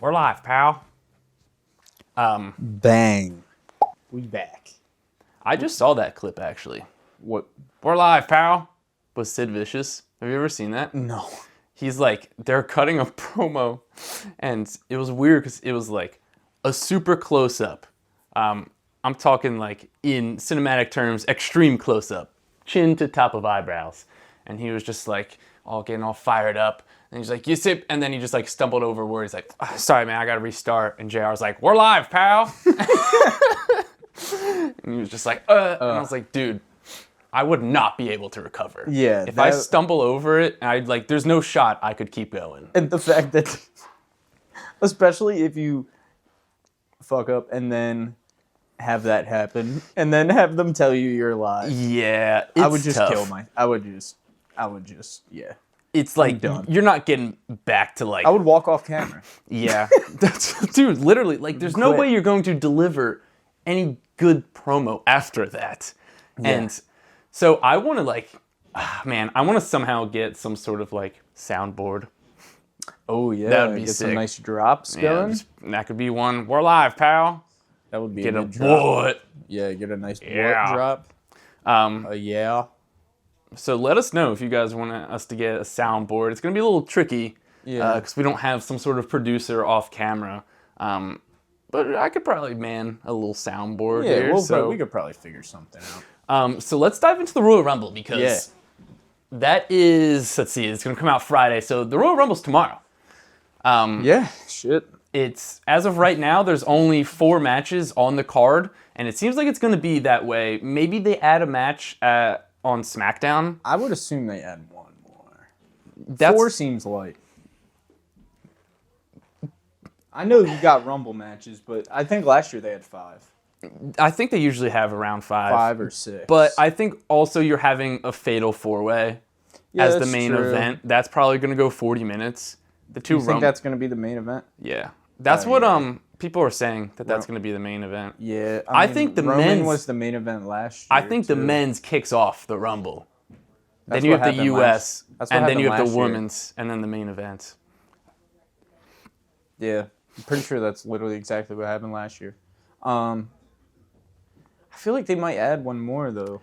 We're live, pal. Bang. We back. I just saw that clip, actually. What? We're live, pal. Was Sid Vicious. Have you ever seen that? No. He's like, they're cutting a promo, and it was weird because it was like a super close-up. I'm talking like, in cinematic terms, extreme close-up. Chin to top of eyebrows. And he was just like, getting all fired up. And he's like, you sip, and then he just like stumbled over where he's like, sorry man, I gotta restart. And JR was like, we're live, pal. And he was just like, and I was like, dude, I would not be able to recover. Yeah. If I stumble over it, there's no shot I could keep going. And the fact that, especially if you fuck up and then have that happen, and then have them tell you you're live. Yeah, I would just tough. kill I would just, yeah. It's like, done. You're not getting back to like... I would walk off camera. Yeah. Dude, literally, like, there's no way you're going to deliver any good promo after that. Yeah. And so I want to, like, I want to somehow get some sort of, like, soundboard. Oh, yeah. That would be get sick. some nice drops going. That could be one. We're live, pal. That would be Get a drop. what? Yeah, get a nice Yeah. drop. Yeah. So let us know if you guys want us to get a soundboard. It's going to be a little tricky because we don't have some sort of producer off camera. But I could probably man a little soundboard here. We could probably figure something out. So let's dive into the Royal Rumble because that is, let's see, it's going to come out Friday. So the Royal Rumble's tomorrow. Shit. It's, as of right now, there's only 4 matches on the card. And it seems like it's going to be that way. Maybe they add a match on SmackDown. I would assume they add one more. That's, 4 seems light. I know you got Rumble matches, but I think last year they had 5. I think they usually have around 5. 5 or 6. But I think also you're having a fatal 4-way as the main event. That's probably going to go 40 minutes. The two you think that's going to be the main event? Yeah. That's what people are saying, that's going to be the main event. Yeah. I think the Roman men's was the main event last year. I think the men's kicks off the Rumble. Then you have the US, and then you have the women's, and then the main event. Yeah. I'm pretty sure that's literally exactly what happened last year. I feel like they might add one more, though.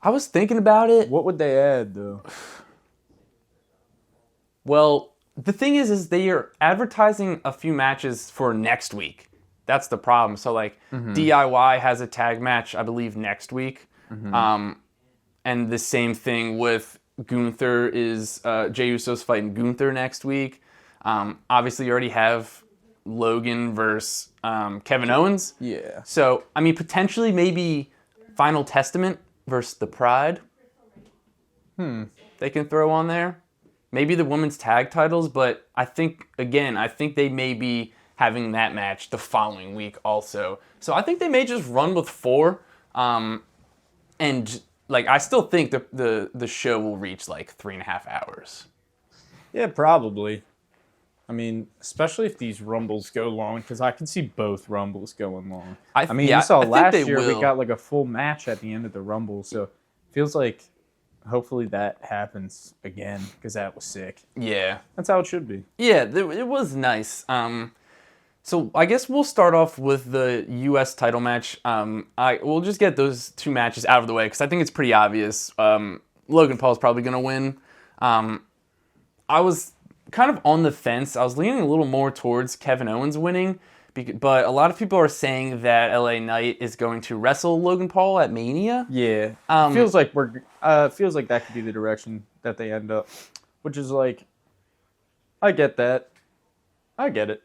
I was thinking about it. What would they add, though? Well, the thing is they are advertising a few matches for next week. That's the problem. So, like, DIY has a tag match, I believe, next week. And the same thing with Gunther is Jey Uso's fighting Gunther next week. Obviously, you already have Logan versus Kevin Owens. Yeah. So, I mean, potentially maybe Final Testament versus The Pride. They can throw on there. Maybe the women's tag titles, but I think they may be having that match the following week also. So I think they may just run with 4. And like I still think the show will reach like 3.5 hours. Yeah, probably. I mean, especially if these Rumbles go long, because I can see both Rumbles going long. You saw last year we got like a full match at the end of the Rumble, so it feels like hopefully that happens again, because that was sick. Yeah. That's how it should be. Yeah, it was nice. So I guess we'll start off with the U.S. title match. We'll just get those 2 matches out of the way, because I think it's pretty obvious. Logan Paul's probably going to win. I was kind of on the fence. I was leaning a little more towards Kevin Owens winning, but a lot of people are saying that LA Knight is going to wrestle Logan Paul at Mania. Yeah, feels like that could be the direction that they end up, which is like, I get that, I get it.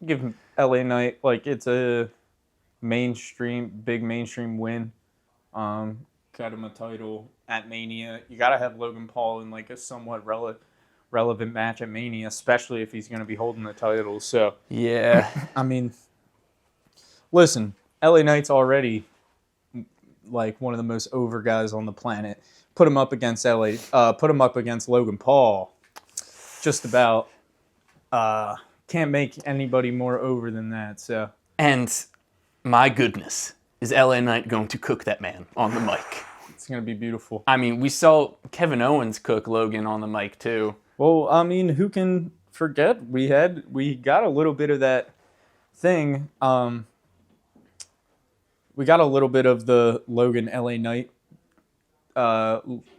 Give LA Knight, like, it's a big mainstream win. Cut him a title at Mania. You gotta have Logan Paul in like a somewhat relevant match at Mania, especially if he's going to be holding the title. So yeah, I mean, listen, LA Knight's already like one of the most over guys on the planet. Put him up against Logan Paul. Just about can't make anybody more over than that. So, and my goodness, is LA Knight going to cook that man on the mic? It's going to be beautiful. I mean, we saw Kevin Owens cook Logan on the mic too. Well, I mean, who can forget we got a little bit of that thing. We got a little bit of the Logan LA Knight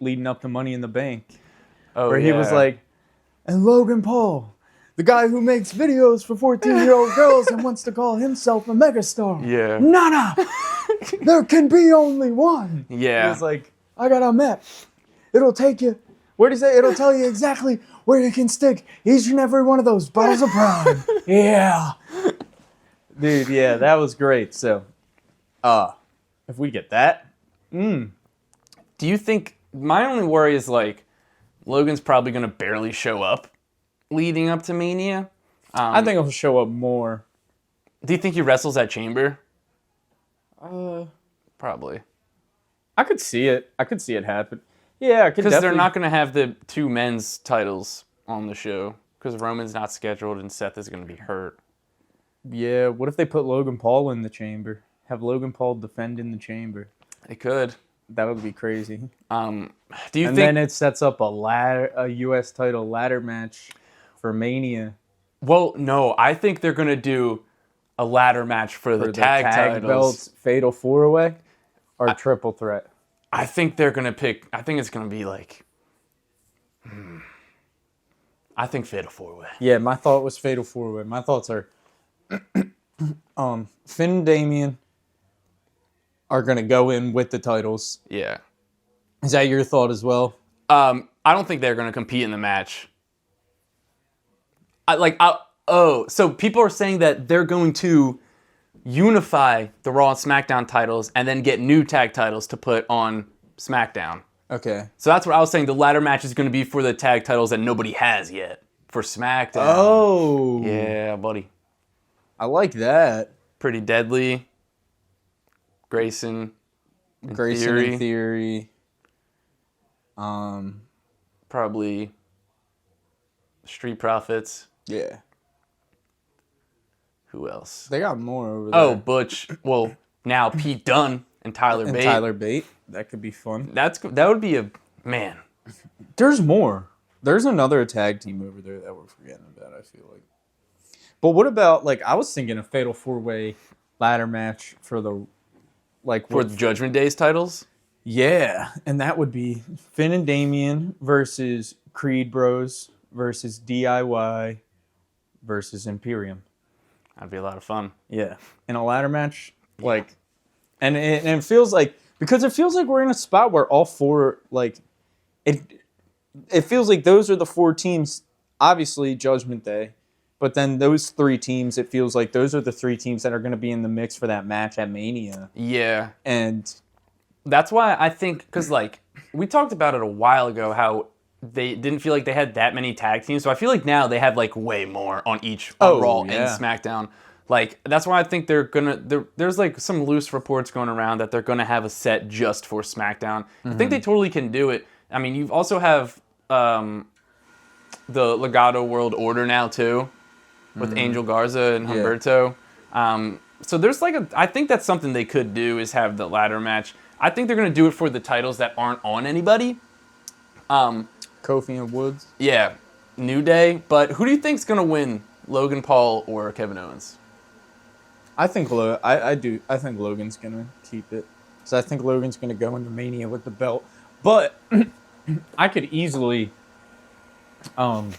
leading up to Money in the Bank. Oh, where yeah. he was like, and Logan Paul, the guy who makes videos for 14-year-old girls and wants to call himself a megastar. Yeah. Nah. There can be only one. Yeah. He was like, I got a map. It'll take you, what do you say? It'll tell you exactly where you can stick each and every one of those bottles of Prime. Yeah. Dude, yeah, that was great. So, if we get that, Do you think, my only worry is like, Logan's probably going to barely show up leading up to Mania. I think he'll show up more. Do you think he wrestles at Chamber? Probably. I could see it. I could see it happen. Yeah, I could Because definitely. they're not going to have the 2 men's titles on the show. Because Roman's not scheduled and Seth is going to be hurt. Yeah, what if they put Logan Paul in the Chamber? Have Logan Paul defend in the Chamber? They could. That would be crazy. Do you And think? then it sets up a U.S. title ladder match for Mania. Well, no. I think they're going to do a ladder match for the tag titles. belts, fatal 4-way, or triple threat. I think they're going to pick. I think it's going to be like. I think fatal 4-way. Yeah, my thought was fatal 4-way. My thoughts are Finn and Damian are going to go in with the titles. Yeah. Is that your thought as well? I don't think they're going to compete in the match. So people are saying that they're going to unify the Raw and SmackDown titles and then get new tag titles to put on SmackDown. Okay. So that's what I was saying. The ladder match is going to be for the tag titles that nobody has yet for SmackDown. Oh. Yeah, buddy. I like that. Pretty Deadly. Grayson In theory. Probably Street Profits. Yeah. Who else? They got more over there. Oh, Butch. Well, now Pete Dunne and Tyler Bate. Tyler Bate. That could be fun. That would be a man. There's more. There's another tag team over there that we're forgetting about, I feel like. But what about, like, I was thinking a fatal 4-way ladder match for the, like... For the Judgment Day's titles? Yeah, and that would be Finn and Damian versus Creed Bros versus DIY versus Imperium. That'd be a lot of fun. Yeah, in a ladder match, like, and it feels like, because it feels like we're in a spot where all four, like, it feels like those are the 4 teams, obviously Judgment Day, but then those 3 teams, it feels like those are the 3 teams that are going to be in the mix for that match at Mania. Yeah. And that's why I think, because, like, we talked about it a while ago, how they didn't feel like they had that many tag teams. So I feel like now they have, like, way more on each on Raw and SmackDown. Like, that's why I think they're going to... There's, like, some loose reports going around that they're going to have a set just for SmackDown. Mm-hmm. I think they totally can do it. I mean, you also have the Legado World Order now, too, with Angel Garza and Humberto. So there's, like, I think that's something they could do, is have the ladder match. I think they're going to do it for the titles that aren't on anybody. Kofi and Woods. Yeah, New Day. But who do you think's going to win, Logan Paul or Kevin Owens? I think I think Logan's gonna keep it. So I think Logan's gonna go into Mania with the belt. But I could easily, I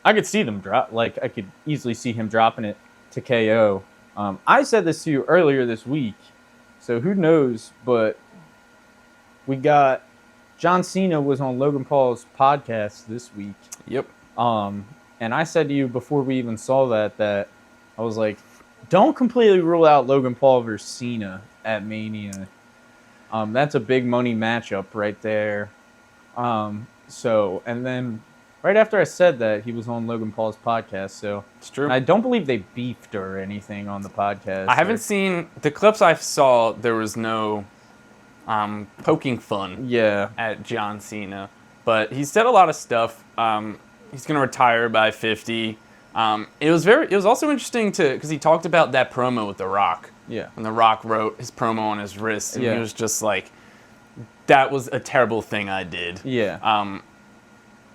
could see them drop. Like, I could easily see him dropping it to KO. I said this to you earlier this week, so who knows? But we got John Cena was on Logan Paul's podcast this week. Yep. And I said to you before we even saw that I was like, don't completely rule out Logan Paul versus Cena at Mania. That's a big money matchup right there. So, and then right after I said that, he was on Logan Paul's podcast. So It's true. I don't believe they beefed or anything on the podcast. I haven't seen the clips I saw. There was no poking fun at John Cena, but he said a lot of stuff. He's going to retire by 50. It was also interesting because he talked about that promo with The Rock. Yeah. And The Rock wrote his promo on his wrist, and Yeah. he was just like, "That was a terrible thing I did." Yeah.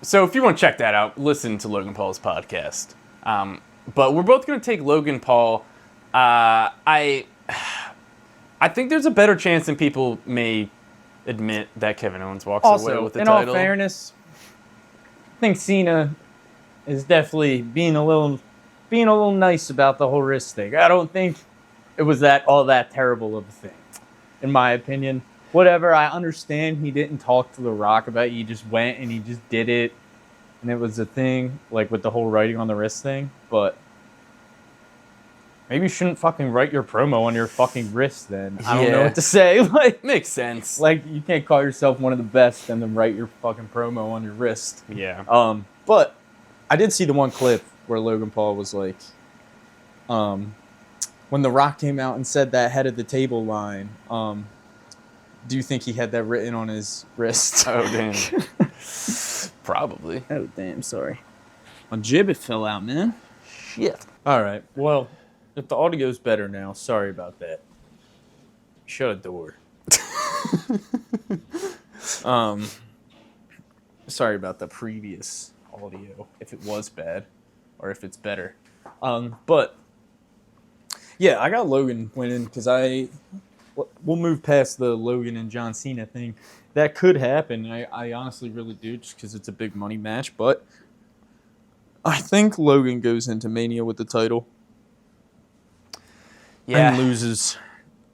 So if you want to check that out, listen to Logan Paul's podcast. But we're both going to take Logan Paul. I think there's a better chance than people may admit that Kevin Owens walks away with the title. Also, in all fairness, I think Cena is definitely being a little nice about the whole wrist thing. I don't think it was all that terrible of a thing, in my opinion. Whatever, I understand he didn't talk to The Rock about it. He just went and he just did it, and it was a thing, like with the whole writing on the wrist thing. But maybe you shouldn't fucking write your promo on your fucking wrist then. I don't know what to say. Like, makes sense. Like, you can't call yourself one of the best and then write your fucking promo on your wrist. Yeah. But I did see the one clip where Logan Paul was like, when The Rock came out and said that head of the table line, do you think he had that written on his wrist? Oh, damn. Probably. Oh, damn, sorry. My gibbet fell out, man. Shit. All right, well, if the audio's better now, sorry about that. Shut a door. Sorry about the previous audio, if it was bad, or if it's better. But, yeah, I got Logan winning, because we'll move past the Logan and John Cena thing. That could happen. I honestly really do, just because it's a big money match. But I think Logan goes into Mania with the title. Yeah. And loses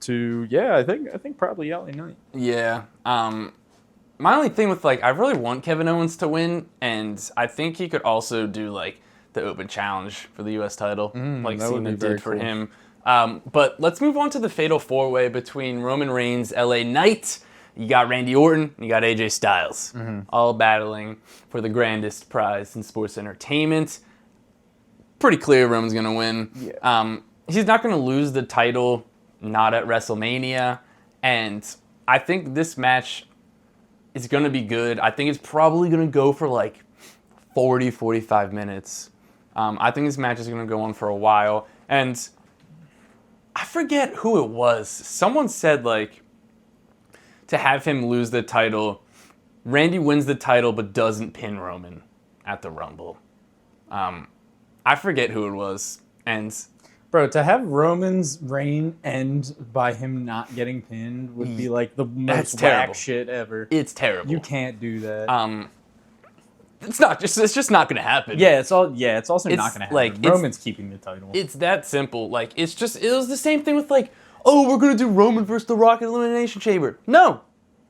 to, I think probably LA Knight. Yeah. My only thing with, like, I really want Kevin Owens to win, and I think he could also do, like, the open challenge for the U.S. title, like Cena did for him. But let's move on to the Fatal 4-Way between Roman Reigns, LA Knight. You got Randy Orton, you got AJ Styles, all battling for the grandest prize in sports entertainment. Pretty clear Roman's going to win. Yeah. He's not going to lose the title, not at WrestleMania. And I think this match is going to be good. I think it's probably going to go for like 40, 45 minutes. I think this match is going to go on for a while. And I forget who it was. Someone said, like, to have him lose the title, Randy wins the title but doesn't pin Roman at the Rumble. I forget who it was. And bro, to have Roman's reign end by him not getting pinned would be like the most whack shit ever. It's terrible. You can't do that. It's just not gonna happen. Yeah, it's also not gonna happen. Like, Roman's keeping the title. It's that simple. Like, it was the same thing with, like, oh, we're gonna do Roman versus The Rock in Elimination Chamber. No.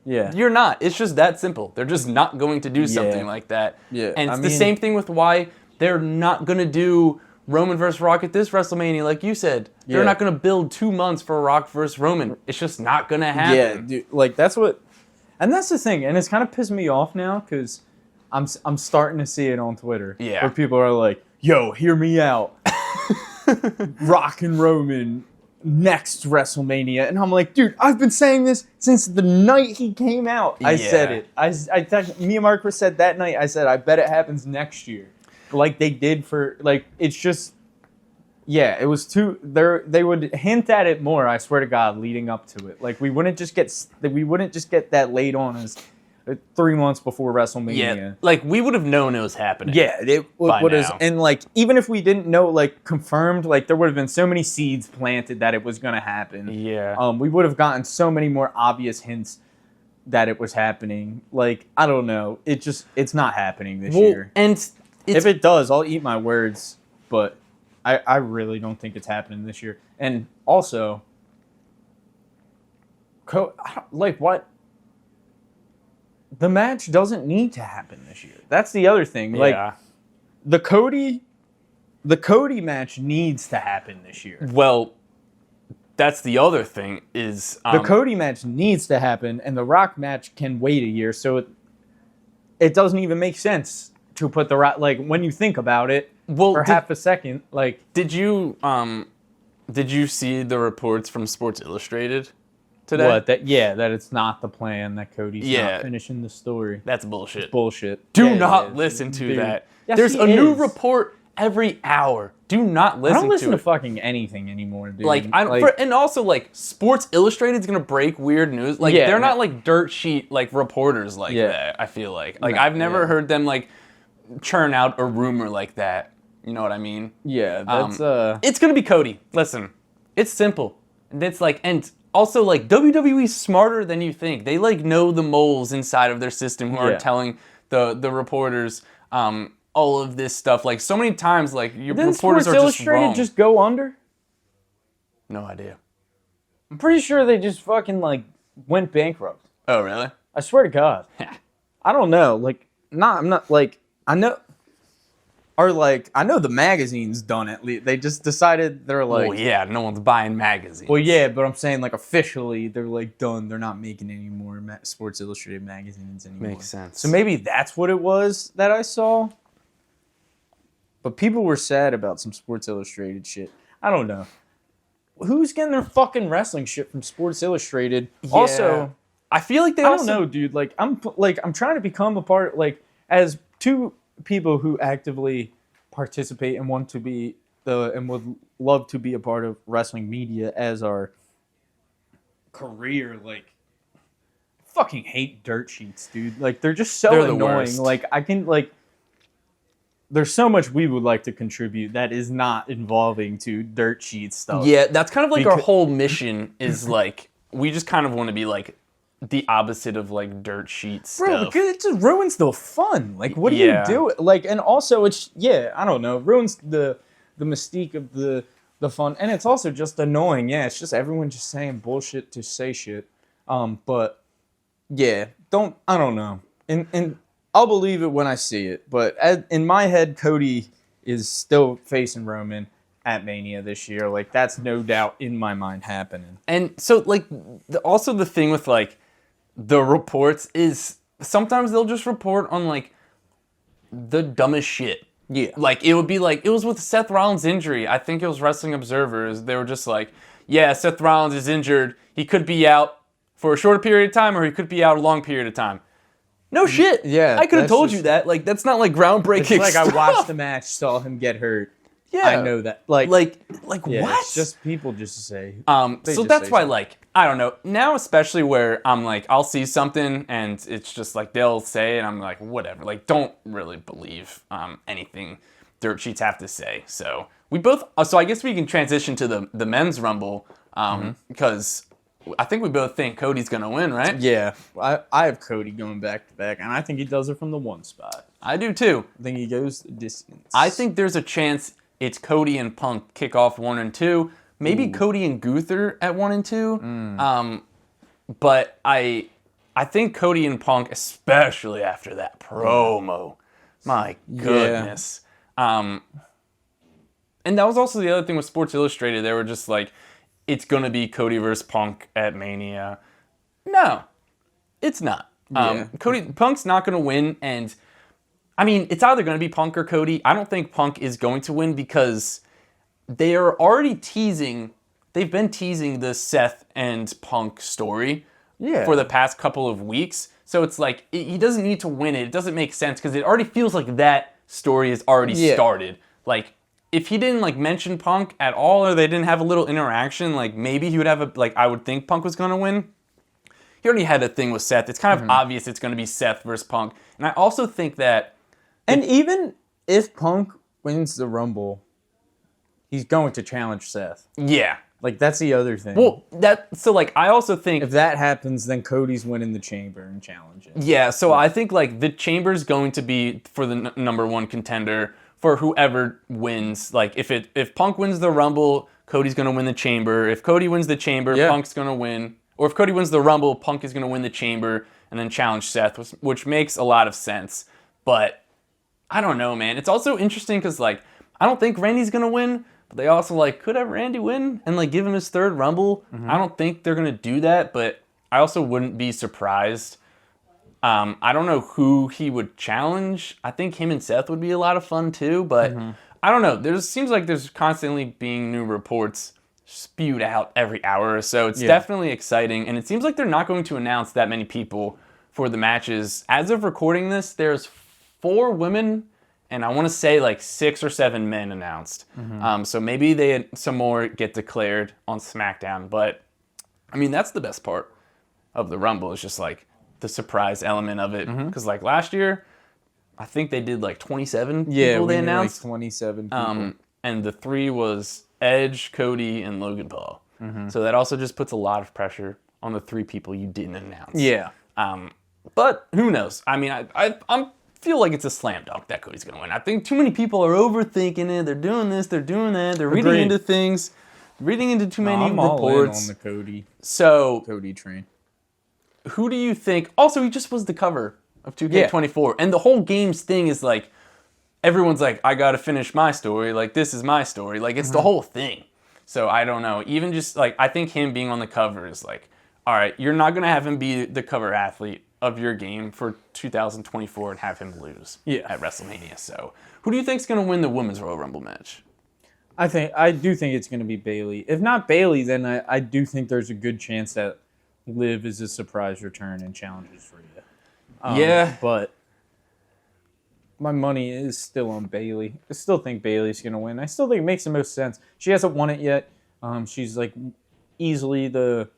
Yeah. You're not. It's just that simple. They're just not going to do something like that. Yeah. And it's the same thing with why they're not gonna do Roman versus Rock at this WrestleMania, like you said. They're not gonna build 2 months for Rock versus Roman. It's just not gonna happen. Yeah, dude, like that's the thing, and it's kind of pissed me off now because I'm starting to see it on Twitter. Yeah. Where people are like, yo, hear me out. Rock and Roman next WrestleMania. And I'm like, dude, I've been saying this since the night he came out. I said it. Me and Marcus said that night, I said, I bet it happens next year. Like they did for, like, it's just, yeah, it was they would hint at it more, I swear to God, leading up to it. Like, we wouldn't just get that laid on as 3 months before WrestleMania. Yeah, like, we would have known it was happening. Yeah, it would have. And, like, even if we didn't know, like, confirmed, like, there would have been so many seeds planted that it was going to happen. Yeah. We would have gotten so many more obvious hints that it was happening. Like, I don't know. It's not happening this year. And if it does, I'll eat my words. But I really don't think it's happening this year. And also, like, what? The match doesn't need to happen this year. That's the other thing. Like, the Cody match needs to happen this year. Well, that's the other thing is the Cody match needs to happen, and the Rock match can wait a year. So it doesn't even make sense to put the Rock, like, when you think about it, for half a second. Like, did you see the reports from Sports Illustrated today? What? That it's not the plan, that Cody's not finishing the story. That's bullshit. It's bullshit. Do not listen to that. Yes, there's a new report every hour. Do not listen to it. I don't listen to fucking anything anymore, dude. Like, and also, like, Sports Illustrated's gonna break weird news. Like, they're not like dirt sheet like reporters like that. I feel like I've never heard them like churn out a rumor like that. You know what I mean? Yeah, that's It's gonna be Cody. Listen, it's simple. It's like, and also like WWE's smarter than you think. They like know the moles inside of their system who are telling the reporters all of this stuff. Like so many times, like your Didn't reporters Sports are just Illustrated wrong. just go under? No idea. I'm pretty sure they just fucking like went bankrupt. Oh really? I swear to God. I don't know. Like, I'm not like I know. Or like I know the magazine's done it. They just decided they're like. Well, yeah, no one's buying magazines. Well, yeah, but I'm saying like officially they're like done. They're not making any more Sports Illustrated magazines anymore. Makes sense. So maybe that's what it was that I saw. But people were sad about some Sports Illustrated shit. I don't know. Who's getting their fucking wrestling shit from Sports Illustrated? Yeah. Also, I feel like they. I also... don't know, dude. Like I'm trying to become a part. Like as two people who actively participate and want to be and would love to be a part of wrestling media as our career. Like, I fucking hate dirt sheets, dude. Like they're just so They're the annoying. worst. Like I can like. There's so much we would like to contribute that is not involving to dirt sheet stuff. Yeah, that's kind of like our whole mission is like we just kind of want to be like the opposite of like dirt sheet stuff. Bro, because it just ruins the fun. Like, what do you do? Like, and also it's I don't know, ruins the mystique of the fun, and it's also just annoying. Yeah, it's just everyone just saying bullshit to say shit. But yeah, I don't know, and I'll believe it when I see it. But in my head, Cody is still facing Roman at Mania this year. Like, that's no doubt in my mind happening. And so, like, also the thing with, like, the reports is sometimes they'll just report on, like, the dumbest shit. Yeah. Like, it would be like, it was with Seth Rollins' injury. I think it was Wrestling Observers. They were just like, yeah, Seth Rollins is injured. He could be out for a shorter period of time or he could be out a long period of time. No shit. Yeah. I could have told you that. Like, that's not, like, groundbreaking It's like stuff. I watched the match, saw him get hurt. Yeah. I know that. Like yeah, what? It's just people just say. So that's why, like, I don't know. Now, especially where I'm like, I'll see something and it's just like they'll say, and I'm like, whatever. Like, don't really believe anything dirt sheets have to say. So we both. So I guess we can transition to the men's rumble because I think we both think Cody's gonna win, right? Yeah, I have Cody going back to back, and I think he does it from the one spot. I do too. I think he goes the distance. I think there's a chance it's Cody and Punk kick off 1 and 2. Maybe Cody and Gunther at 1 and 2. But I think Cody and Punk, especially after that promo, my goodness. And that was also the other thing with Sports Illustrated. They were just like, it's going to be Cody versus Punk at Mania. No, it's not. Punk's not going to win, and I mean, it's either going to be Punk or Cody. I don't think Punk is going to win because they are already teasing. They've been teasing the Seth and Punk story for the past couple of weeks. So it's like, he doesn't need to win it. It doesn't make sense because it already feels like that story has already started. Like, if he didn't, like, mention Punk at all or they didn't have a little interaction, like, maybe he would have I would think Punk was going to win. He already had a thing with Seth. It's kind of obvious it's going to be Seth versus Punk. And I also think that... And even if Punk wins the Rumble, he's going to challenge Seth. Yeah. Like, that's the other thing. Well, I also think... If that happens, then Cody's winning the Chamber and challenging. Yeah, so I think, like, the Chamber's going to be for the number one contender for whoever wins. Like, if Punk wins the Rumble, Cody's going to win the Chamber. If Cody wins the Chamber, Punk's going to win. Or if Cody wins the Rumble, Punk is going to win the Chamber and then challenge Seth, which makes a lot of sense. But I don't know, man. It's also interesting because, like, I don't think Randy's going to win, but they also, like, could have Randy win and, like, give him his third Rumble. I don't think they're going to do that, but I also wouldn't be surprised. I don't know who he would challenge. I think him and Seth would be a lot of fun, too, but I don't know. There seems like there's constantly being new reports spewed out every hour or so. It's definitely exciting, and it seems like they're not going to announce that many people for the matches. As of recording this, there's 4 women, and I want to say like 6 or 7 men announced. So maybe some more get declared on SmackDown, but I mean, that's the best part of the Rumble is just like the surprise element of it. Because like last year, I think they did like 27 Yeah, people we they knew, announced. like 27 people. And the 3 was Edge, Cody, and Logan Paul. So that also just puts a lot of pressure on the 3 people you didn't announce. Yeah. But who knows? I mean, I feel like it's a slam dunk that Cody's going to win. I think too many people are overthinking it. They're doing this, they're doing that, they're reading into things, reading into too many I'm reports. all in on the Cody train. Who do you think? Also, he just was the cover of 2K24, and the whole game's thing is like, everyone's like, I got to finish my story. Like, this is my story. Like, it's the whole thing. So I don't know. Even just like, I think him being on the cover is like, all right, you're not going to have him be the cover athlete of your game for 2024 and have him lose at WrestleMania. So who do you think is going to win the Women's Royal Rumble match? I do think it's going to be Bayley. If not Bayley, then I do think there's a good chance that Liv is a surprise return and challenges Rhea. But my money is still on Bayley. I still think Bayley's going to win. I still think it makes the most sense. She hasn't won it yet. She's like easily the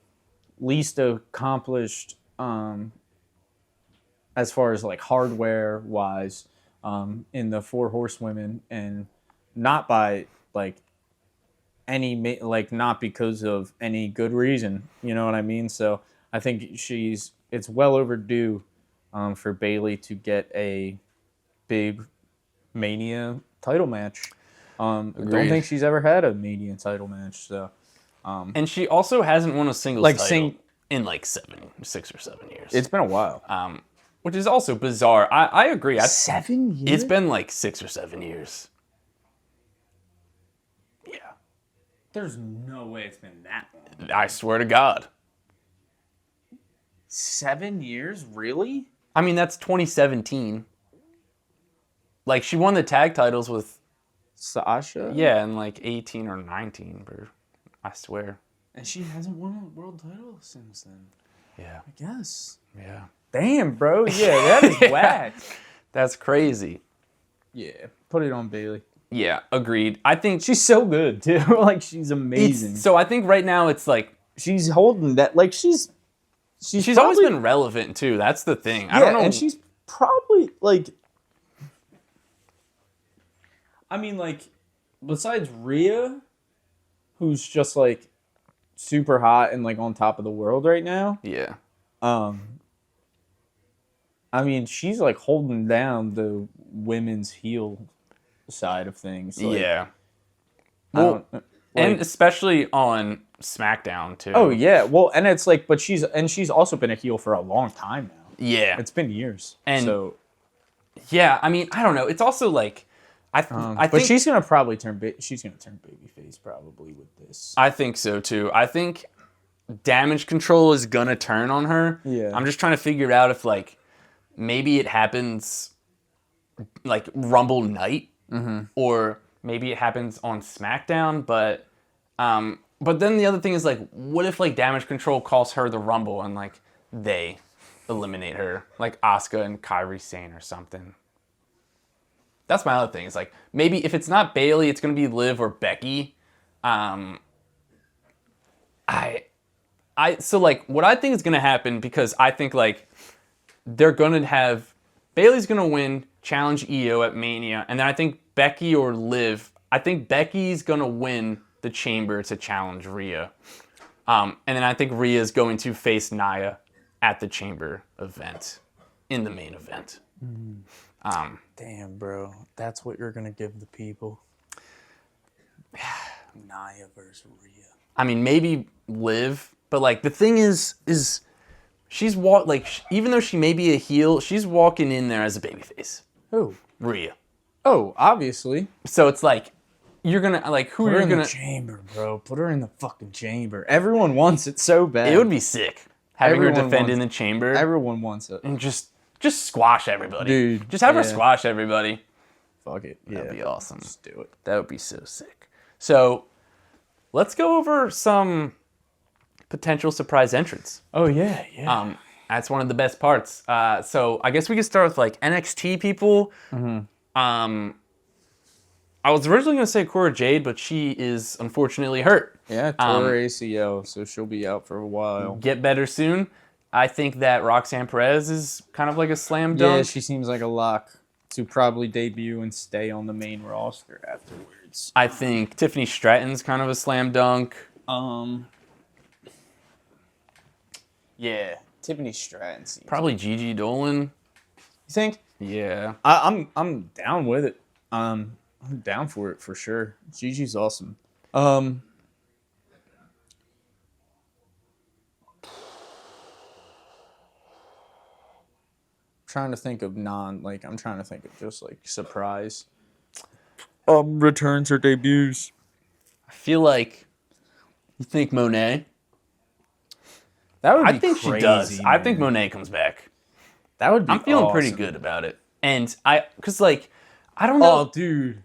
least accomplished as far as like hardware wise in the 4 horsewomen, and not by like any not because of any good reason. You know what I mean? So I think it's well overdue for Bayley to get a big Mania title match. I don't think she's ever had a Mania title match. So, and she also hasn't won a singles title in like 6 or 7 years. It's been a while. Which is also bizarre. I agree. 7 years? It's been like 6 or 7 years. Yeah. There's no way it's been that long. I swear to God. 7 years? Really? I mean, that's 2017. Like, she won the tag titles with Sasha? Yeah, in like 18 or 19, bro. I swear. And she hasn't won a world title since then. Yeah. I guess. Yeah. Damn, bro. Yeah, that is whack. That's crazy. Yeah. Put it on Bayley. Yeah, agreed. I think she's so good, too. Like, she's amazing. So I think right now it's like... She's holding that. Like, she's probably, always been relevant, too. That's the thing. Yeah, I don't know. And she's probably, like... I mean, like, besides Rhea, who's just, like, super hot and, like, on top of the world right now. Yeah. I mean, she's, like, holding down the women's heel side of things. Like, yeah. Well, and especially on SmackDown, too. Oh, yeah. Well, and it's, like, but she's also been a heel for a long time now. Yeah. It's been years. And, so... Yeah, I mean, I don't know. It's also, like... I think, but she's gonna probably turn babyface probably with this. I think so too. I think Damage Control is gonna turn on her. Yeah. I'm just trying to figure out if like maybe it happens like Rumble night, or maybe it happens on SmackDown. But then the other thing is like, what if like Damage Control calls her the Rumble and like they eliminate her, like Asuka and Kairi Sane or something. That's my other thing. It's like, maybe if it's not Bayley, it's going to be Liv or Becky. So like, what I think is going to happen, because I think like they're going to have, Bayley's going to win, challenge Io at Mania, and then I think Becky or Liv, I think Becky's going to win the Chamber to challenge Rhea. And then I think Rhea is going to face Nia at the Chamber event, in the main event. Damn, bro. That's what you're going to give the people. Nia versus Rhea. I mean, maybe Liv, but like the thing is she's even though she may be a heel, she's walking in there as a babyface. Who? Rhea. Oh, obviously. So it's like, you're going to, like, who Put are her you going in the chamber, bro. Put her in the fucking chamber. Everyone wants it so bad. It would be sick. Having her defend in the chamber. Everyone wants it. And just squash everybody. Dude. Just have her squash everybody. Fuck it. That'd be awesome. Just do it. That would be so sick. So, let's go over some potential surprise entrants. Oh, yeah. That's one of the best parts. So, I guess we could start with, like, NXT people. I was originally going to say Cora Jade, but she is unfortunately hurt. Yeah, tore her ACL, so she'll be out for a while. Get better soon. I think that Roxanne Perez is kind of like a slam dunk. Yeah, she seems like a lock. to probably debut and stay on the main roster afterwards. I think Tiffany Stratton's kind of a slam dunk. Yeah, Tiffany Stratton. Probably Gigi Dolan. You think? Yeah. I'm down with it. I'm down for it for sure. Gigi's awesome. Trying to think of I'm trying to think of just like surprise returns or debuts. I feel like you think Monet. That would be I think crazy, she does. man. I think Monet comes back. That would be I'm feeling awesome. pretty good about it. And I don't know. Oh, dude.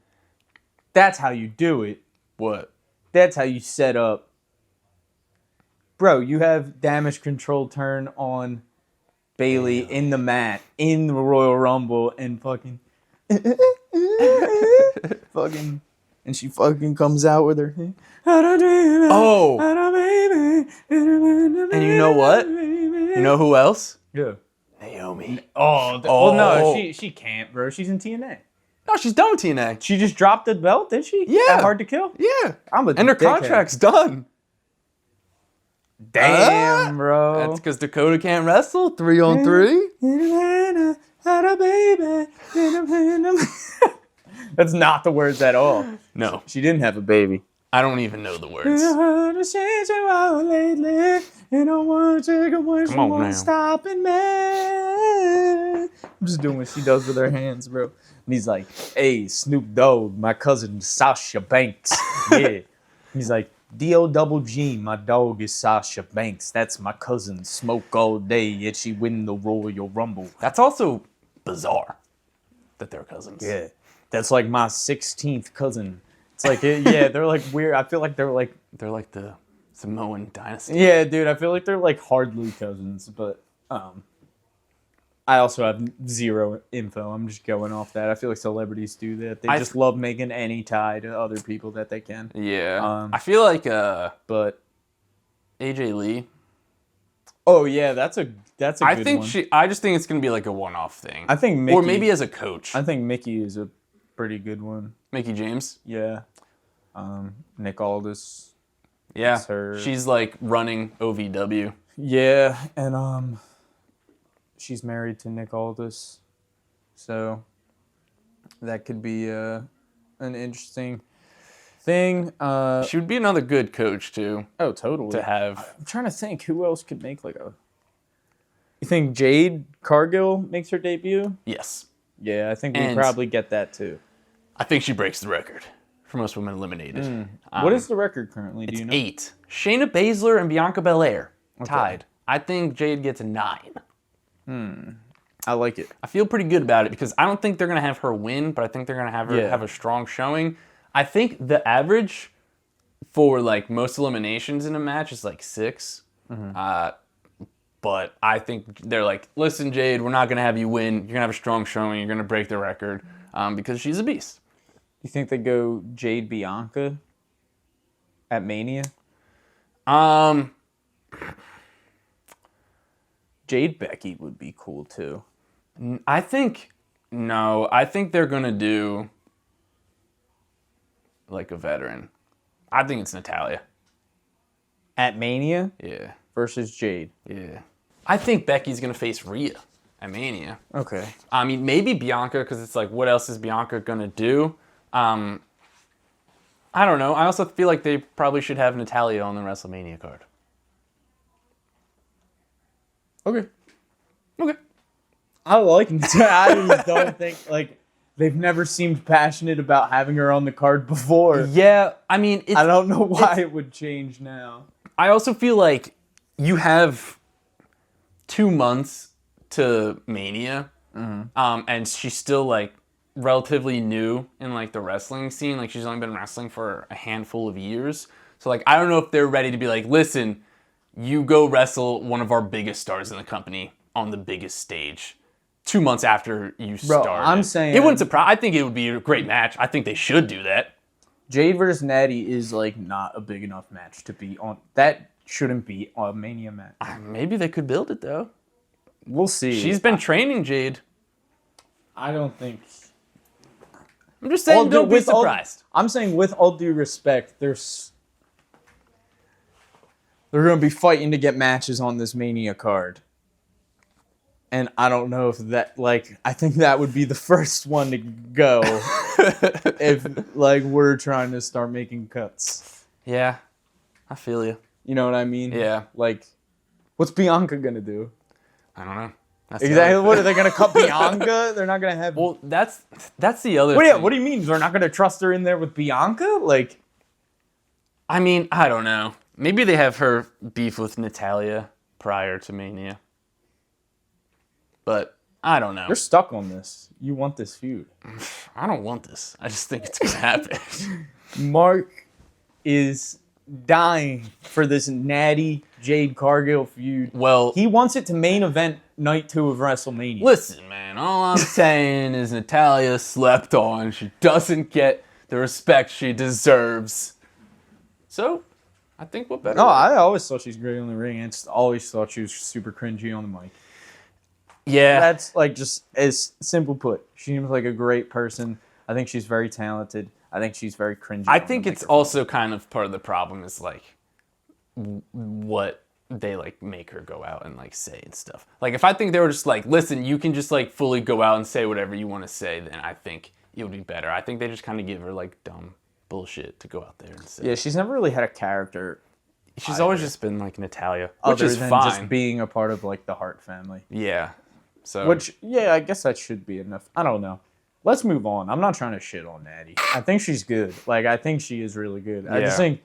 That's how you do it. What? That's how you set up. Bro, you have damage control turn on Bailey in the mat, in the Royal Rumble, and fucking... fucking... And she fucking comes out with her... Oh! And you know what? You know who else? Yeah. Naomi. Oh, no, she can't, bro. She's in TNA. No, she's done with TNA. She just dropped the belt, did she? Yeah. At Hard to Kill? Yeah. And her contract's done. Damn, bro. That's because Dakota can't wrestle 3-on-3. That's not the words at all. No, She didn't have a baby. I don't even know the words. Come on now. Stopping me. I'm just doing what she does with her hands, bro. And he's like, hey, Snoop Dogg, my cousin Sasha Banks. Yeah. He's like, D-O-double-G, my dog is Sasha Banks. That's my cousin. Smoke all day, yet she win the Royal Rumble. That's also bizarre that they're cousins. Yeah. That's like my 16th cousin. It's like, yeah, they're like weird. I feel like they're like... They're like the Samoan dynasty. Yeah, dude, I feel like they're like hardly cousins, but I also have zero info. I'm just going off that. I feel like celebrities do that. They just love making any tie to other people that they can. Yeah. I feel like but AJ Lee. Oh yeah, that's a good one. I just think it's gonna be like a one-off thing. I think Mickey, or maybe as a coach. I think Mickey is a pretty good one. Mickey James. Yeah. Nick Aldis. Yeah. Her. She's like running OVW. Yeah, and she's married to Nick Aldis, so that could be an interesting thing. She would be another good coach too. Oh, totally. To have. I'm trying to think who else could make like a. You think Jade Cargill makes her debut? Yes. Yeah, I think we probably get that too. I think she breaks the record for most women eliminated. What is the record currently? Do you know? 8. Shayna Baszler and Bianca Belair tied. I think Jade gets a 9. I like it. I feel pretty good about it because I don't think they're going to have her win, but I think they're going to have her have a strong showing. I think the average for like most eliminations in a match is like 6. But I think they're like, listen, Jade, we're not going to have you win. You're going to have a strong showing. You're going to break the record because she's a beast. You think they go Jade Bianca at Mania? Jade Becky would be cool too. I think they're going to do like a veteran. I think it's Natalya. At Mania? Yeah. Versus Jade. Yeah. I think Becky's going to face Rhea at Mania. Okay. I mean, maybe Bianca, because it's like, what else is Bianca going to do? I don't know. I also feel like they probably should have Natalya on the WrestleMania card. Okay. Okay. I like Natalya. I just don't think, like, they've never seemed passionate about having her on the card before. Yeah, I mean... I don't know why it would change now. I also feel like you have 2 months to Mania, and she's still, like, relatively new in, like, the wrestling scene. Like, she's only been wrestling for a handful of years. So, like, I don't know if they're ready to be like, listen, you go wrestle one of our biggest stars in the company on the biggest stage 2 months after you started. I'm saying... It wouldn't surprise... I think it would be a great match. I think they should do that. Jade versus Natty is, like, not a big enough match to be on... That shouldn't be a Mania match. Maybe they could build it, though. We'll see. She's been training Jade. I don't think. I'm just saying, don't be surprised. I'm saying, with all due respect, they're going to be fighting to get matches on this Mania card. And I don't know if that, like, I think that would be the first one to go if, like, we're trying to start making cuts. Yeah, I feel you. You know what I mean? Yeah. Like, what's Bianca going to do? I don't know. Exactly. What, are they going to cut Bianca? They're not going to have... Well, that's the other thing. thing. What do you mean? They're not going to trust her in there with Bianca? Like... I mean, I don't know. Maybe they have her beef with Natalya prior to Mania. But I don't know. You're stuck on this. You want this feud. I don't want this. I just think it's going to happen. Mark is dying for this Natty Jade Cargill feud. Well, he wants it to main event night 2 of WrestleMania. Listen, man, all I'm saying is Natalya slept on. She doesn't get the respect she deserves. So, I think what better? No, I always thought she's great on the ring. I just always thought she was super cringy on the mic. Yeah. That's like just as simple put. She seems like a great person. I think she's very talented. I think she's very cringy. I think it's also kind of part of the problem is like what they like make her go out and like say and stuff. Like if I think they were just like, listen, you can just like fully go out and say whatever you want to say, then I think it would be better. I think they just kind of give her like dumb bullshit to go out there and say. Yeah, she's never really had a character. She's always just been like Natalya, which other is than fine. Just being a part of like the Hart family. Yeah. So. Which, yeah, I guess that should be enough. I don't know. Let's move on. I'm not trying to shit on Natty. I think she's good. Like, I think she is really good. I just think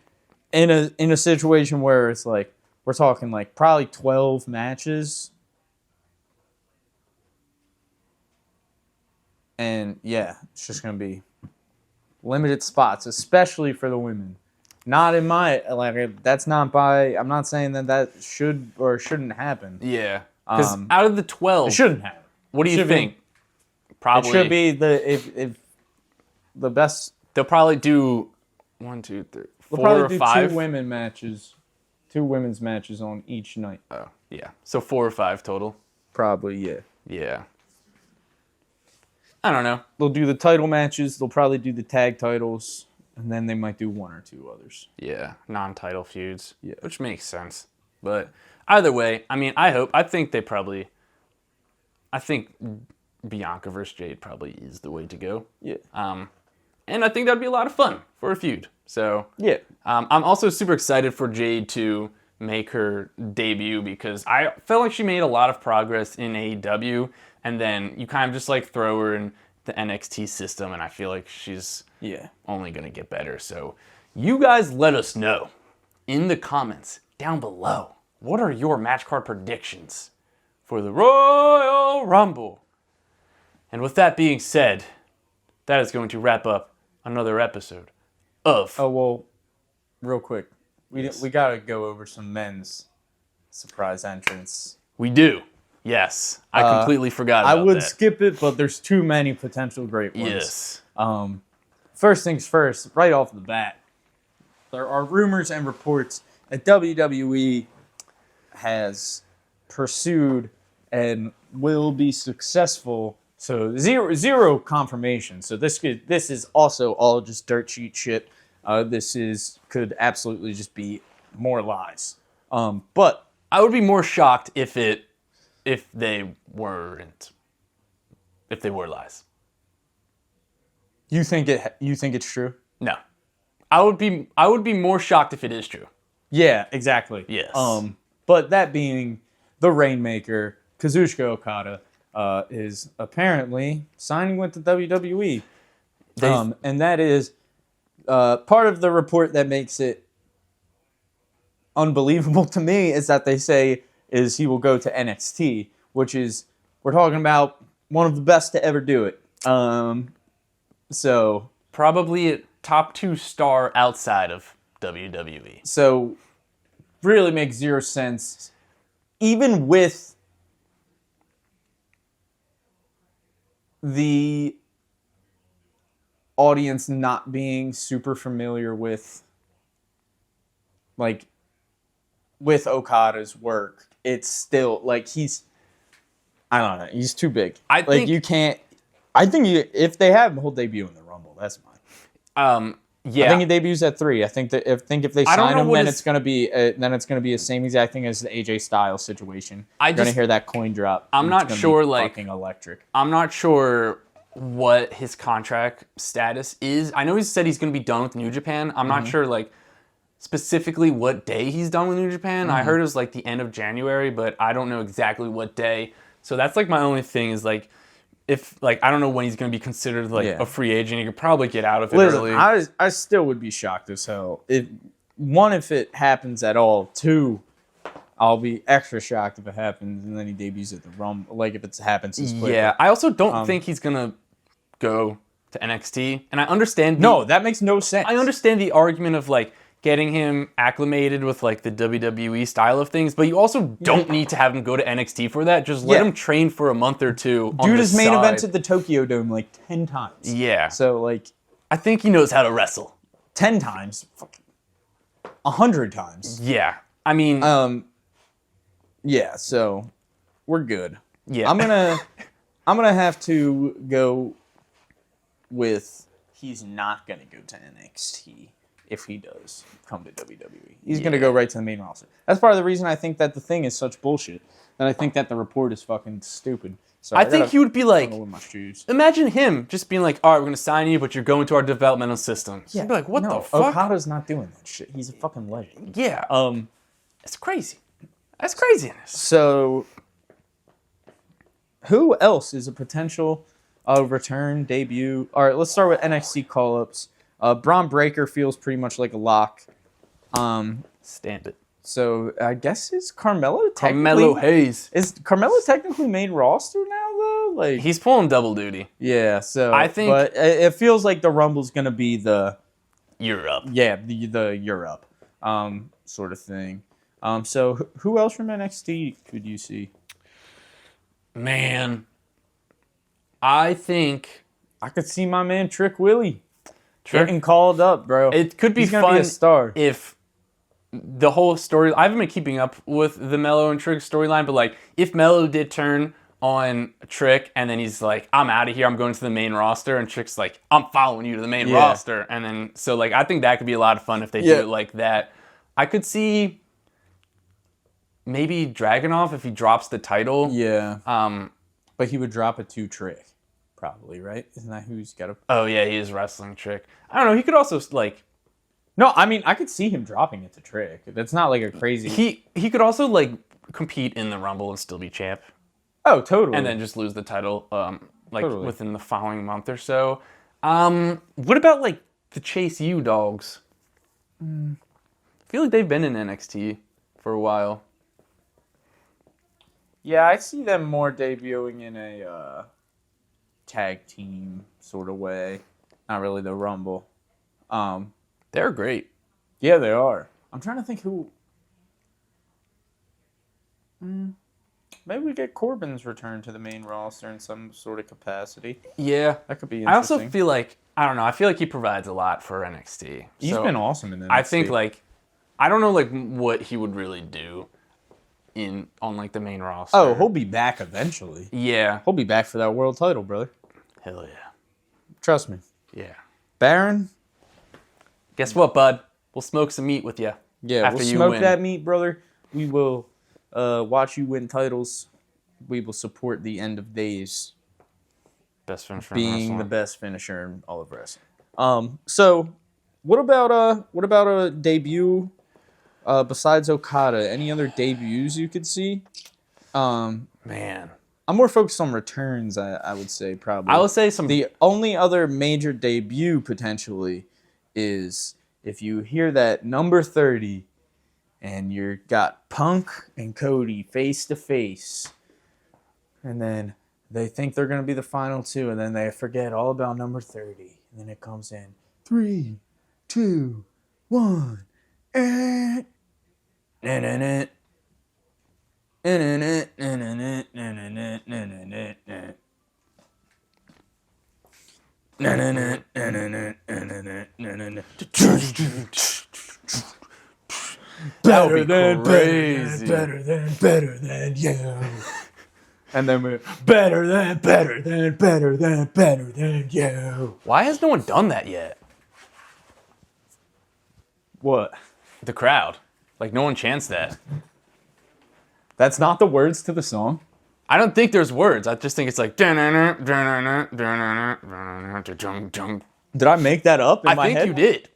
in a situation where it's like, we're talking like probably 12 matches. And yeah, it's just going to be limited spots, especially for the women. Not in my, like, that's not by, I'm not saying that should or shouldn't happen. Yeah. Because out of the 12, it shouldn't happen. What do you think? Probably. It should be if the best. They'll probably do 1, 2, 3, 4 or 5. 2 women matches, 2 women's matches on each night. Oh, yeah. So 4 or 5 total. Probably, yeah. Yeah. I don't know. They'll do the title matches. They'll probably do the tag titles, and then they might do 1 or 2 others. Yeah, non-title feuds. Yeah, which makes sense. But either way, I mean, I think Bianca versus Jade probably is the way to go. Yeah. And I think that'd be a lot of fun for a feud. So yeah. I'm also super excited for Jade to make her debut because I felt like she made a lot of progress in AEW, and then you kind of just like throw her in the NXT system, and I feel like she's only gonna get better. So you guys let us know in the comments down below. What are your match card predictions for the Royal Rumble? And with that being said, that is going to wrap up another episode of... Oh, well, real quick. We got to go over some men's surprise entrance. We do. Yes. I completely forgot about that. I would skip it, but there's too many potential great ones. Yes. First things first, right off the bat, there are rumors and reports that WWE has pursued and will be successful. So zero confirmation. So this is also all just dirt sheet shit. Could absolutely just be more lies. But I would be more shocked if they were lies. You think it's true? No. I would be more shocked if it is true. Yeah, exactly. Yes. But that being the Rainmaker, Kazuchika Okada, is apparently signing with the WWE. And that is part of the report that makes it unbelievable to me is that they say is he will go to NXT, which is, we're talking about one of the best to ever do it. So probably a top 2 star outside of WWE. So really makes zero sense. Even with the audience not being super familiar with Okada's work, it's still like he's I don't know, he's too big. I think you can't I think if they have him, he'll debut in the Rumble. That's mine. Yeah. I think he debuts at 3. I think that if they sign him, then it's gonna be the same exact thing as the AJ Styles situation. You're gonna hear that coin drop. I'm not sure. Fucking electric. I'm not sure what his contract status is. I know he said he's gonna be done with New Japan. I'm not sure specifically what day he's done with New Japan. I heard it was the end of January, but I don't know exactly what day. So that's my only thing is if I don't know when he's going to be considered a free agent. He could probably get out of it early. I still would be shocked as hell. If it happens at all. 2, I'll be extra shocked if it happens and then he debuts at the Rumble. If it happens this quickly. Yeah, I also don't think he's going to go to NXT. And I understand... No, that makes no sense. I understand the argument of getting him acclimated with the WWE style of things, but you also don't need to have him go to NXT for that. Just let him train for a month or 2. Dude has main events at the Tokyo Dome 10 times. Yeah. So I think he knows how to wrestle. 10 times. 100 times. Yeah. I mean. Yeah. So we're good. Yeah. I'm gonna have to go with he's not gonna go to NXT. If he does come to WWE, he's going to go right to the main roster. That's part of the reason I think that the thing is such bullshit. And I think that the report is fucking stupid. So I think he would be imagine him just being all right, we're going to sign you, but you're going to our developmental system. So you'd be what the fuck? Okada's not doing that shit. He's a fucking legend. Yeah. It's crazy. That's craziness. So, who else is a potential return, debut? All right, let's start with NXT call-ups. Braun Breaker feels pretty much like a lock. Stand it. So I guess is Carmelo Hayes. Is Carmelo technically main roster now though? He's pulling double duty. Yeah, so I think, but it feels like the Rumble's gonna be the Europe. Yeah, the Europe sort of thing. So who else from NXT could you see? Man, I think I could see my man Trick Willie. Getting called up, bro. It could be fun a star. If the whole story... I haven't been keeping up with the Melo and Trick storyline, but if Melo did turn on Trick and then he's I'm out of here, I'm going to the main roster, and Trick's I'm following you to the main roster. And then, so I think that could be a lot of fun if they do it like that. I could see maybe Dragunov if he drops the title. Yeah. But he would drop it to Trick. Probably, right? Isn't that who he's got to... Oh, yeah, he is wrestling Trick. I don't know, he could also, No, I mean, I could see him dropping it to Trick. That's not a crazy... He could also, compete in the Rumble and still be champ. Oh, totally. And then just lose the title, Totally. within the following month or so. What about, the Chase U dogs? I feel like they've been in NXT for a while. Yeah, I see them more debuting in a... tag team sort of way, not really the Rumble. They're great. Yeah, they are. I'm trying to think who. Maybe we get Corbin's return to the main roster in some sort of capacity. Yeah, that could be interesting. I also feel I don't know. I feel like he provides a lot for NXT. He's been awesome in NXT. I think I don't know what he would really do on the main roster. Oh, he'll be back eventually. Yeah, he'll be back for that world title, brother. Hell yeah. Trust me. Yeah. Baron? Guess what, bud? We'll smoke some meat with you. Yeah, we'll smoke that meat, brother. We will watch you win titles. We will support the end of days. Best finisher being the best finisher in all of wrestling. So, what about a debut besides Okada? Any other debuts you could see? Man. I'm more focused on returns, I would say, probably. I would say the only other major debut, potentially, is if you hear that number 30 and you got Punk and Cody face-to-face, and then they think they're going to be the final 2, and then they forget all about number 30, and then it comes in 3, 2, 1, and... Better than you. And then we better than you. Why has no one done that yet? What? The crowd. Like, no one chants that. That's not the words to the song. I don't think there's words. I just think it's like... Did I make that up in my head? I think you did.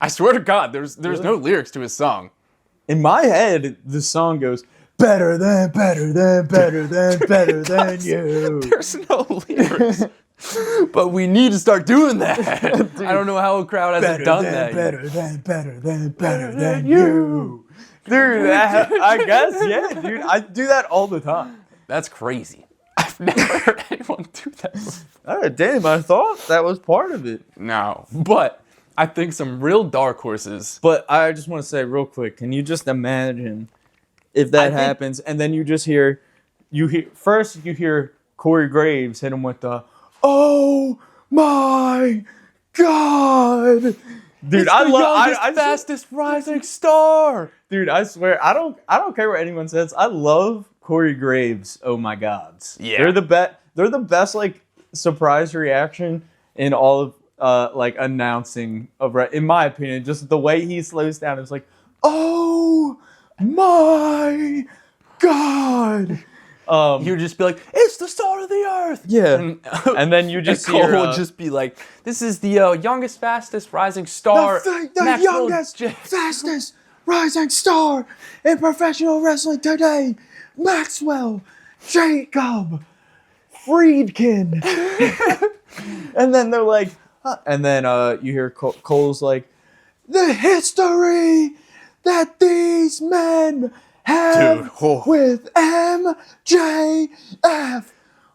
I swear to God, there's no lyrics to his song. In my head, the song goes, better than you. There's no lyrics. But we need to start doing that. Dude, I don't know how a crowd hasn't done that yet. Better than you. Dude, I guess, yeah, dude. I do that all the time. That's crazy. I've never heard anyone do that before. Oh, damn, I thought that was part of it. No, but I think some real dark horses. But I just want to say real quick, can you just imagine if that happens and then you hear Corey Graves hit him with the, oh my God. Dude, I love fastest rising star. Dude, I swear, I don't care what anyone says. I love Corey Graves. Oh my gods. Yeah. They're the best like surprise reaction in all of like announcing of, in my opinion, just the way he slows down. It's like, oh my God. He would just be like, it's the star of the earth. Yeah. And then you just Cole would just be like, this is the youngest, fastest rising star. The youngest, fastest rising star in professional wrestling today. Maxwell Jacob Friedkin. And then they're like, and then you hear Cole's like, the history that these men have with MJF.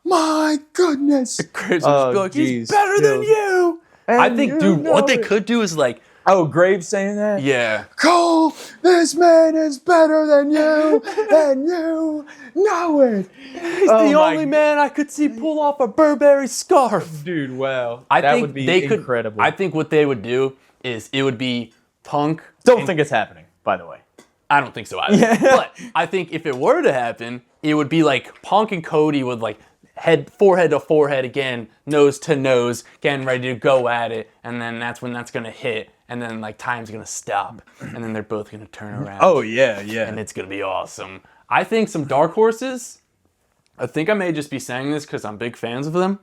My goodness. Crazy. Like, he's better than you. And I think, dude, what they could do is like, oh, Graves saying that? Yeah. Cole, this man is better than you, and you know it. He's the only man I could see pull off a Burberry scarf. Dude, wow. That would be incredible. I think what they would do is it would be Punk. Don't think it's happening, by the way. I don't think so either. Yeah. But I think if it were to happen, it would be like Punk and Cody with like forehead to forehead again, nose to nose, getting ready to go at it, and then that's when that's gonna hit, and then like time's gonna stop, and then they're both gonna turn around. Oh yeah, yeah. And it's gonna be awesome. I think some dark horses. I think I may just be saying this because I'm big fans of them.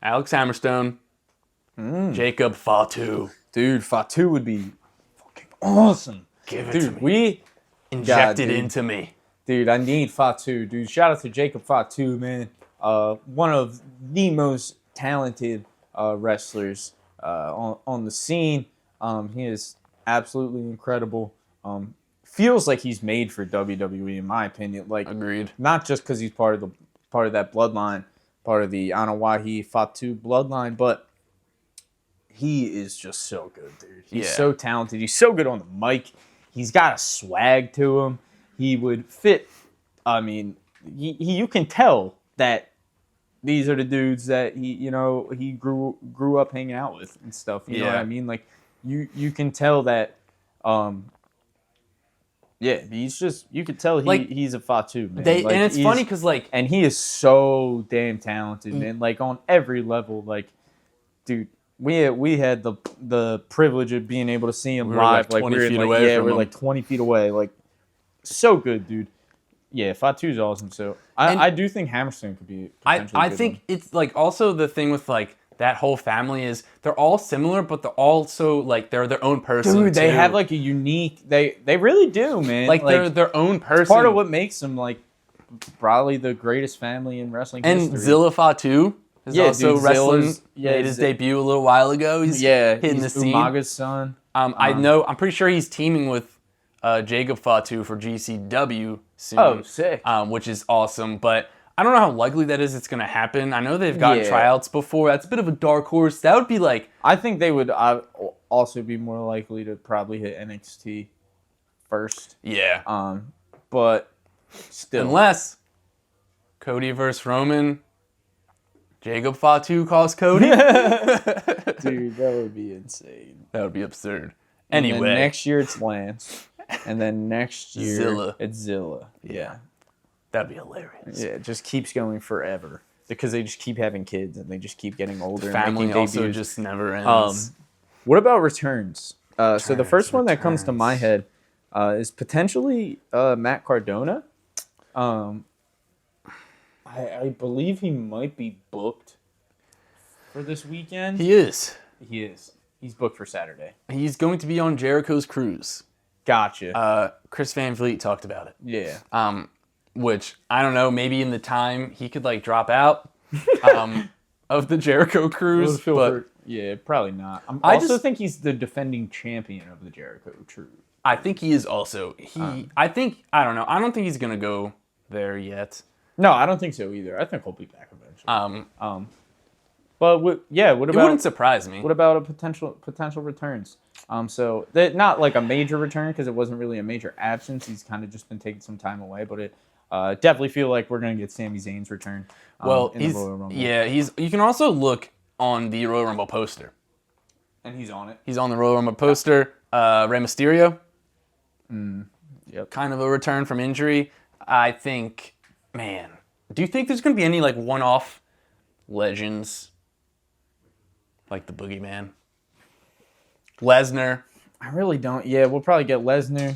Alex Hammerstone, Jacob Fatu. Dude, Fatu would be fucking awesome. Give it to me. Inject it into me. Dude, I need Fatu. Dude, shout out to Jacob Fatu, man. One of the most talented wrestlers on the scene. He is absolutely incredible. Feels like he's made for WWE, in my opinion. Like, agreed. Not just because he's part of that bloodline, part of the Anawahi Fatu bloodline, but he is just so good, dude. He's so talented. He's so good on the mic. He's got a swag to him. He would fit. I mean, you can tell that these are the dudes that he grew up hanging out with and stuff. You know what I mean? Like you can tell that. He's just, you could tell he's a Fatu, man. And it's funny because and he is so damn talented, man. Like on every level, like, dude. We had the privilege of being able to see him live. Like 20 feet away. We're like 20 feet away. Like, so good, dude. Yeah, Fatu's awesome. So I do think Hammerstone could be potentially I think it's like also the thing with like that whole family is they're all similar, but they're also like they're their own person. Dude, they have like a unique. They really do, man. Like they're their own person. It's part of what makes them like probably the greatest family in wrestling history. And Zilla Fatu. Also wrestling. Made his debut a little while ago. He's hitting the scene. Umaga's son. I'm pretty sure he's teaming with Jacob Fatu for GCW soon. Oh, sick. Which is awesome. But I don't know how likely that is it's going to happen. I know they've gotten tryouts before. That's a bit of a dark horse. That would be like... I think they would also be more likely to probably hit NXT first. Yeah. But still. Unless Cody versus Roman... Jacob Fatu calls Cody? Dude, that would be insane. That would be absurd. Anyway. Next year it's Lance. And then next year Zilla. it's Zilla. Yeah. That'd be hilarious. Yeah, it just keeps going forever because they just keep having kids and they just keep getting older. Family and also debuts. just never ends. What about returns? So the first one that comes to my head is potentially Matt Cardona. I believe he might be booked for this weekend. He is. He is. He's booked for Saturday. He's going to be on Jericho's cruise. Gotcha. Chris Van Vliet talked about it. Yeah. Which, I don't know, maybe in the time he could, like, drop out of the Jericho cruise. Yeah, probably not. I also think he's the defending champion of the Jericho cruise. I think he is also. I don't know. I don't think he's going to go there yet. No, I don't think so either. I think he'll be back eventually. But what about? It wouldn't surprise me. What about a potential returns? So not like a major return because it wasn't really a major absence. He's kind of just been taking some time away, but it definitely feel like we're gonna get Sami Zayn's return. In the Royal Rumble. You can also look on the Royal Rumble poster, and he's on it. He's on the Royal Rumble poster. Rey Mysterio. Yep. Kind of a return from injury. I think. Man, do you think there's going to be any, like, one-off legends? Like the Boogeyman? Lesnar? I really don't. Yeah, we'll probably get Lesnar.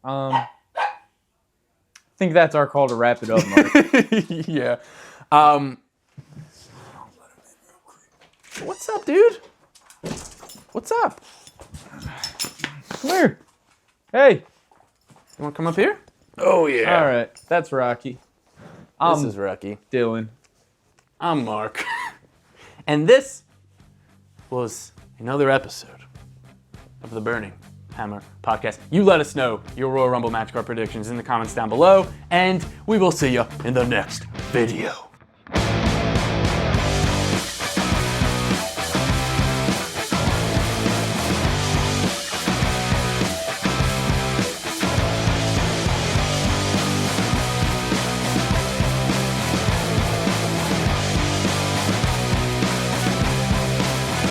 I think that's our call to wrap it up, Mark. Yeah. What's up, dude? What's up? Come here. Hey. You want to come up here? Oh, yeah. All right. That's Rocky. This is Rocky. Dylan. I'm Mark. And this was another episode of the Burning Hammer Podcast. You let us know your Royal Rumble match card predictions in the comments down below, and we will see you in the next video.